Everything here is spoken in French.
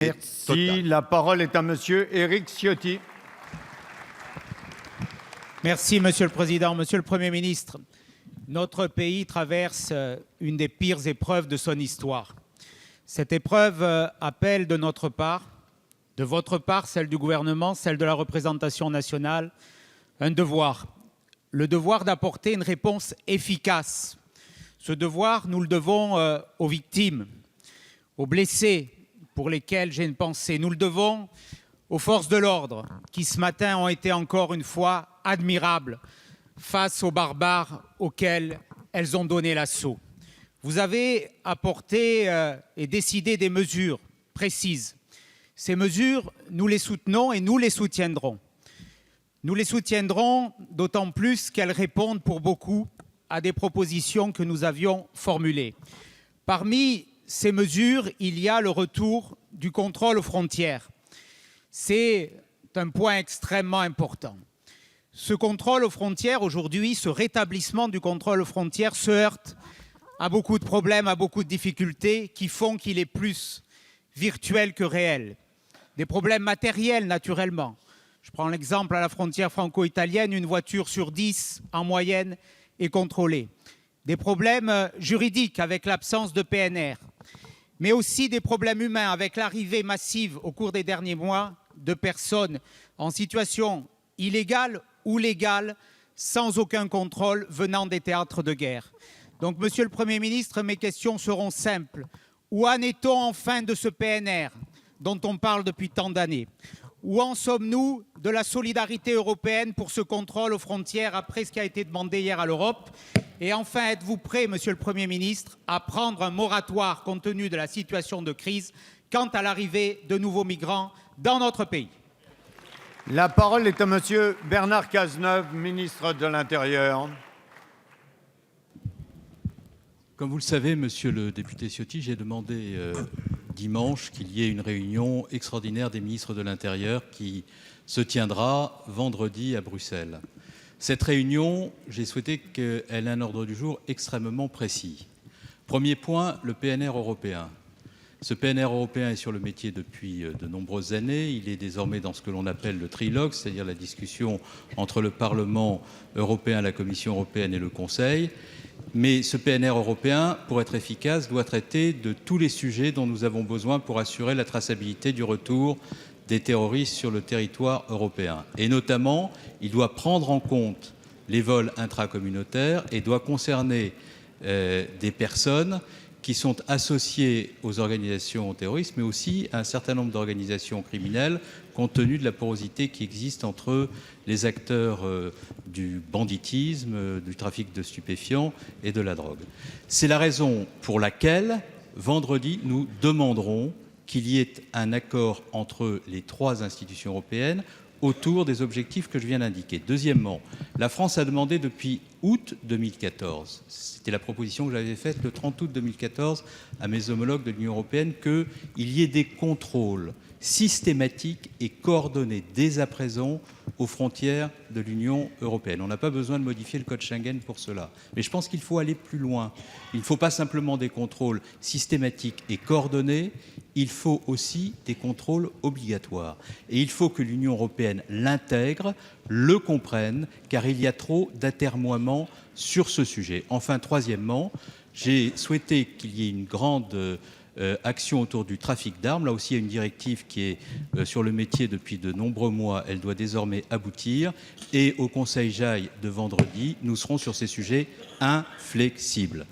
Merci. La parole est à Monsieur Éric Ciotti. Merci, Monsieur le Président. Monsieur le Premier ministre, notre pays traverse une des pires épreuves de son histoire. Cette épreuve appelle de notre part, de votre part, celle du gouvernement, celle de la représentation nationale, un devoir. Le devoir d'apporter une réponse efficace. Ce devoir, nous le devons aux victimes, aux blessés, pour lesquels j'ai une pensée. Nous le devons aux forces de l'ordre, qui ce matin ont été encore une fois admirables face aux barbares auxquels elles ont donné l'assaut. Vous avez apporté et décidé des mesures précises. Ces mesures, nous les soutenons et nous les soutiendrons. Nous les soutiendrons d'autant plus qu'elles répondent pour beaucoup à des propositions que nous avions formulées. Parmi ces mesures, il y a le retour du contrôle aux frontières. C'est un point extrêmement important. Ce contrôle aux frontières, aujourd'hui, ce rétablissement du contrôle aux frontières se heurte à beaucoup de problèmes, à beaucoup de difficultés qui font qu'il est plus virtuel que réel. Des problèmes matériels, naturellement. Je prends l'exemple à la frontière franco-italienne, une voiture sur 10 en moyenne est contrôlée. Des problèmes juridiques avec l'absence de PNR, mais aussi des problèmes humains avec l'arrivée massive au cours des derniers mois de personnes en situation illégale ou légale, sans aucun contrôle, venant des théâtres de guerre. Donc, Monsieur le Premier ministre, mes questions seront simples. Où en est-on enfin de ce PNR dont on parle depuis tant d'années? Où en sommes-nous de la solidarité européenne pour ce contrôle aux frontières après ce qui a été demandé hier à l'Europe? Et enfin, êtes-vous prêt, Monsieur le Premier ministre, à prendre un moratoire compte tenu de la situation de crise quant à l'arrivée de nouveaux migrants dans notre pays? La parole est à Monsieur Bernard Cazeneuve, ministre de l'Intérieur. Comme vous le savez, monsieur le député Ciotti, j'ai demandé dimanche qu'il y ait une réunion extraordinaire des ministres de l'Intérieur qui se tiendra vendredi à Bruxelles. Cette réunion, j'ai souhaité qu'elle ait un ordre du jour extrêmement précis. Premier point, le PNR européen. Ce PNR européen est sur le métier depuis de nombreuses années. Il est désormais dans ce que l'on appelle le trilogue, c'est-à-dire la discussion entre le Parlement européen, la Commission européenne et le Conseil. Mais ce PNR européen, pour être efficace, doit traiter de tous les sujets dont nous avons besoin pour assurer la traçabilité du retour des terroristes sur le territoire européen. Et notamment, il doit prendre en compte les vols intracommunautaires et doit concerner des personnes qui sont associées aux organisations terroristes, mais aussi à un certain nombre d'organisations criminelles, compte tenu de la porosité qui existe entre les acteurs du banditisme, du trafic de stupéfiants et de la drogue. C'est la raison pour laquelle, vendredi, nous demanderons qu'il y ait un accord entre les trois institutions européennes autour des objectifs que je viens d'indiquer. Deuxièmement, la France a demandé depuis août 2014, c'était la proposition que j'avais faite le 30 août 2014 à mes homologues de l'Union européenne, qu'il y ait des contrôles systématiques et coordonnés dès à présent aux frontières de l'Union européenne. On n'a pas besoin de modifier le code Schengen pour cela. Mais je pense qu'il faut aller plus loin. Il ne faut pas simplement des contrôles systématiques et coordonnés, il faut aussi des contrôles obligatoires. Et il faut que l'Union européenne l'intègre, le comprenne, car il y a trop d'atermoiements sur ce sujet. Enfin, troisièmement, j'ai souhaité qu'il y ait une grande action autour du trafic d'armes. Là aussi, il y a une directive qui est sur le métier depuis de nombreux mois. Elle doit désormais aboutir. Et au Conseil JAI de vendredi, nous serons sur ces sujets inflexibles.